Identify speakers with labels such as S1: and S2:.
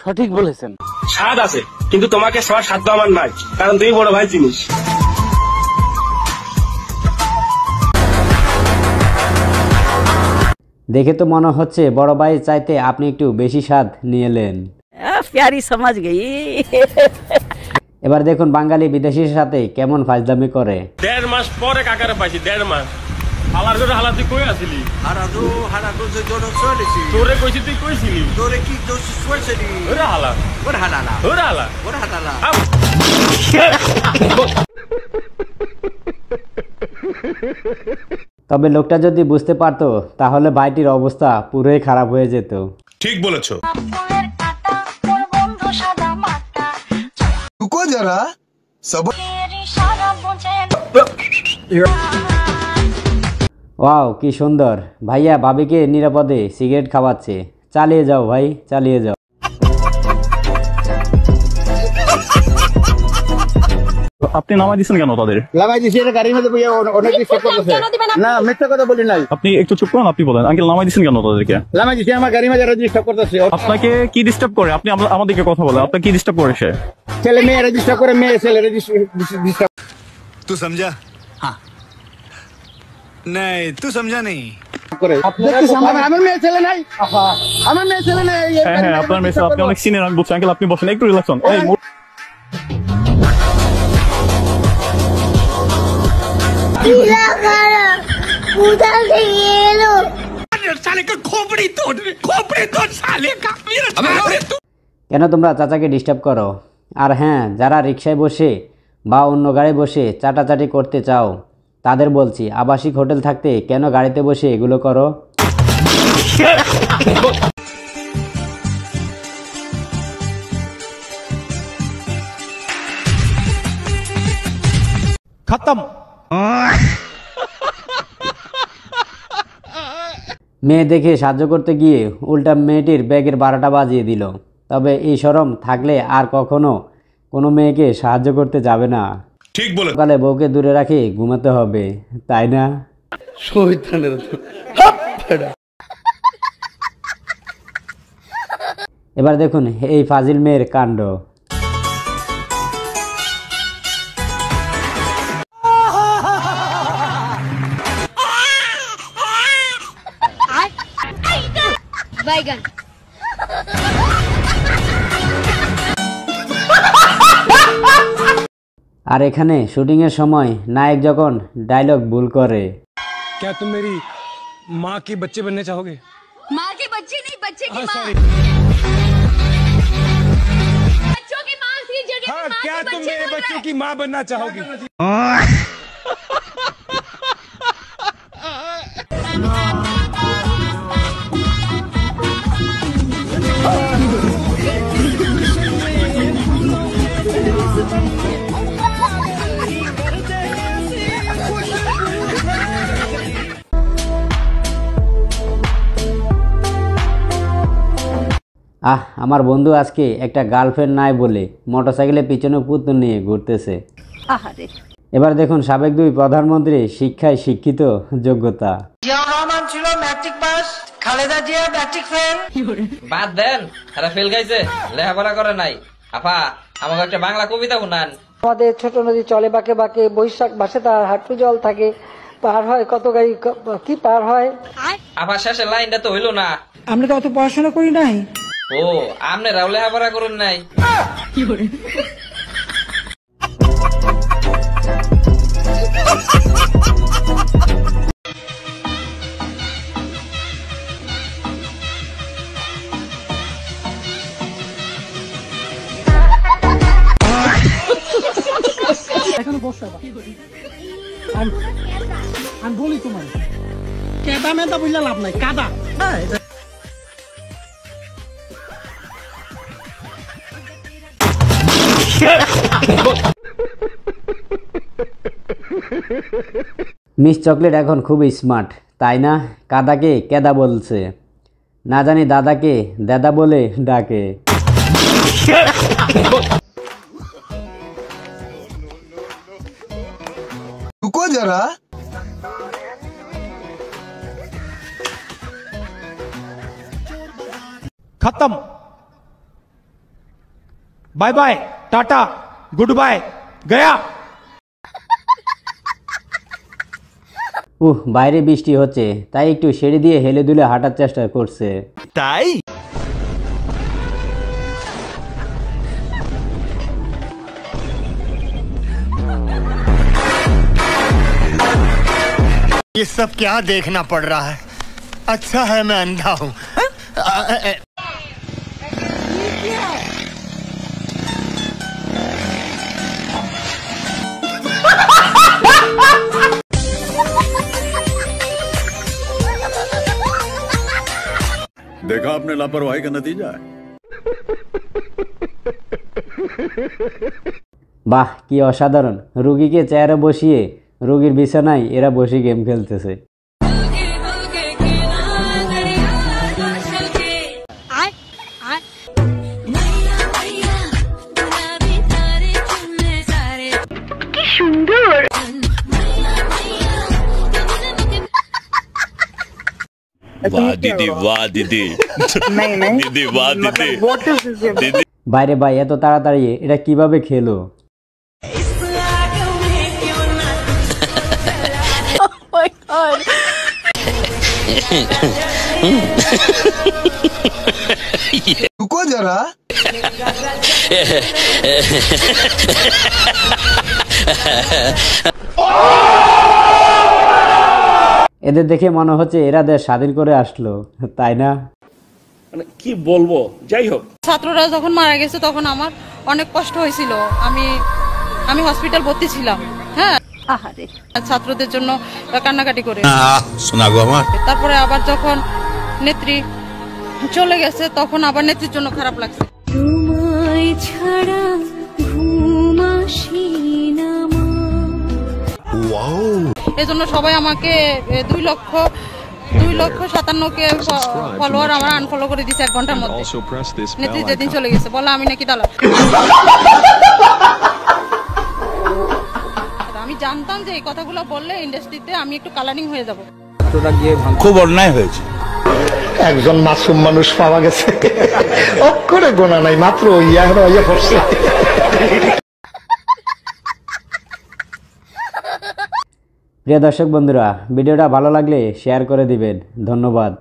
S1: সঠিক বলেছেন।
S2: স্বাদ আছে কিন্তু তোমাকে সবার স্বাদ আমার নাই, কারণ তুমি বড় ভাই জিনিস।
S3: দেখে তো মনে হচ্ছে বড় ভাই চাইতে আপনি একটু বেশি স্বাদ নিয়ে এলেন।
S1: প্যারি সমাজ গই।
S3: এবার দেখুন বাঙালি বিদেশির সাথে কেমন ফাজলামি করে।
S2: 1.5 মাস পরে কাকারে পাইছি, 1.5 মাস। হালার করে হালা তুই কই আছিলি?
S4: হারাদো যে জোর চলেছি।
S2: তোরে কইছি তুই কইছিলি?
S4: তোরে কি দোষ কইছিলি?
S2: ওরে হালা,
S4: ওরে হালালা,
S2: ওরে হালা,
S4: ওরে হালালা।
S3: তবে লোকটা যদি বুঝতে পারতো তাহলে ভাইটির অবস্থা পুরোই খারাপ হয়ে যেত।
S5: ঠিক বলেছো।
S4: রুকো যারা সবর।
S3: ওয়াও কি সুন্দর, ভাইয়া ভাবিকে নিরাপদে সিগারেট খাওয়াচ্ছে। চালিয়ে যাও ভাই, চালিয়ে যাও।
S6: আপনি নামাই দিচ্ছেন কেন তাদের?
S7: নামাই দিছি, এটা গাড়ির মধ্যে বইয়া অনেক ডিস্টার্ব করতেছে। না মিথ্যা কথা বলি নাই।
S6: আপনি একটু চুপ করুন, আপনি বলেন। আঙ্কেল নামাই দিচ্ছেন কেন তাদেরকে?
S7: নামাই দিছি, আমার গাড়ির মধ্যে ডিস্টার্ব করতেছে।
S6: আপনাকে কি ডিস্টার্ব করে? আপনি আমাদেরকে কথা বলেন, আপনাকে কি ডিস্টার্ব করে সে?
S7: ছেলে মেয়ে রেজিস্টার করে, মেয়ে ছেলে রেজিস্টার।
S4: तू समझा? हाँ नहीं तू समझा नहीं
S7: করে। আমার মেয়ে ছেলে নাই, আমার মেয়ে ছেলে নাই।
S6: হ্যাঁ আপনার মেয়ে, আপনি অনেক সিনিয়র, আমি বলছি। আঙ্কেল আপনি বসেন, একটু রিল্যাক্স হন। এই
S3: কেন তোমরা চাচাকে ডিস্টার্ব করো? আর হ্যাঁ, যারা রিকশায় বসে বা অন্য গাড়ি বসে চাটাচাটি করতে চাও তাদের বলছি, আবাসিক হোটেল থাকতে কেন গাড়িতে বসে এগুলো করো?
S7: খতম।
S3: মেয়ে দেখে সাহায্য করতে গিয়ে উল্টা মেয়েটির ব্যাগের 12টা বাজিয়ে দিল। তবে এই শরম থাকলে আর কখনো কোনো মেয়েকে সাহায্য করতে যাবে না।
S5: ঠিক বলে।
S3: সকালে বউকে দূরে রাখে ঘুমাতে হবে, তাই না? এবার দেখুন এই ফাজিল মেয়ের কাণ্ড। আর এখানে শুটিং এর সময় নায়ক যখন ডায়লগ ভুল করে।
S2: क्या तुम मेरी माँ के बच्चे बनने चाहोगे?
S8: माँ के बच्चे नहीं, बच्चे की माँ। बच्चों की माँ की जगह
S2: हाँ, क्या तुम मेरे बच्चे की माँ बनना चाहोगी?
S3: আমার বন্ধু আজকে একটা গার্লফ্রেন্ড নাই বলে মোটরসাইকেলের পিছনে পুতুল নিয়ে ঘুরতেছে। এবার দেখুন সাবেক 2 প্রধানমন্ত্রী শিক্ষায় শিক্ষিত যোগ্যতা।
S9: জিয়াউর রহমান ছিল matric pass, Khaleda Zia matric fail. বাদ দেন, তারা ফেল গাইছে, লেখাপড়া করে নাই। আপা আমাকে একটা বাংলা কবিতা শুনান।
S10: আমাদের ছোট নদী চলে বাঁকে বাঁকে, বৈশাখ মাসে তার হাঁটু জল থাকে, পার হয় কত গাড়ি, কি পার হয়।
S9: আপা শেষের লাইনটা তো হইলো না।
S10: আমরা তো অত পড়াশোনা করি নাই।
S9: ও আমনেরাও লেখাপড়া করুন নাই।
S10: এখানে বসে আমি বলি তোমার, কেদা মেদা বুঝলে লাভ নাই, কাদা।
S3: মিস চকলেট এখন খুবই স্মার্ট, তাই না? কাদাকে কেদা বলছে, না জানি দাদাকে দাদা বলে ডাকে।
S4: रुको जरा।
S7: खत्म। Bye bye tata goodbye गया।
S3: বাইরে বৃষ্টি হচ্ছে, তাই একটু সিঁড়ি দিয়ে হেলে দুলে হাঁটার চেষ্টা করছে।
S4: ताई ये सब क्या देखना पड़ रहा है। अच्छा है मैं अंधा हूँ।
S5: देखा आपने लापरवाही का नतीजा है।
S3: বাহ, কি অসাধারণ! রোগীকে চেয়ারে বসিয়ে রোগীর বিছানায় এরা বসে গেম খেলতেছে।
S5: वाह दीदी, वाह दीदी, दीदी वाह दीदी।
S3: বাইরে ভাই, এত তাড়াতাড়ি এটা কিভাবে খেলো?
S4: रुको जरा।
S3: এদের দেখে মনে হচ্ছে এরা দেশ স্বাধীন করে আসলো, তাই না?
S2: মানে কি বলবো, যাই হোক।
S1: ছাত্ররা যখন মারা গেছে তখন আমার অনেক কষ্ট হয়েছিল। আমি হসপিটাল ভর্তি ছিলাম। হ্যাঁ, আহারে, ছাত্রদের জন্য কান্নাকাটি করে।
S4: सुना गो আমার।
S1: তারপরে আবার যখন নেত্রী চলে গেছে তখন আবার নেত্রীর জন্য খারাপ লাগছে। তোমায় ছাড়া ঘুম আসে না মা।
S4: ওয়াও।
S1: এজন্য সবাই আমাকে 2,57,000 ফলোয়ার আমার আনফলো করে দিয়েছে 1 ঘন্টার মধ্যে। নেত্রী যেদিন চলে গেছে বলে আমি নাকি দালাল। আমি জানতাম যে এই কথাগুলো বললে ইন্ডাস্ট্রিতে আমি একটু কালারিং হয়ে যাব।
S4: খুব অন্যায় হয়েছে। একজন মাসুম মানুষ পাওয়া গেছে, অক্ষরে গোনা নাই, মাত্র ইয়া পড়ছে।
S3: প্রিয় দর্শক বন্ধুরা, ভিডিওটা ভালো লাগলে শেয়ার করে দিবেন। ধন্যবাদ।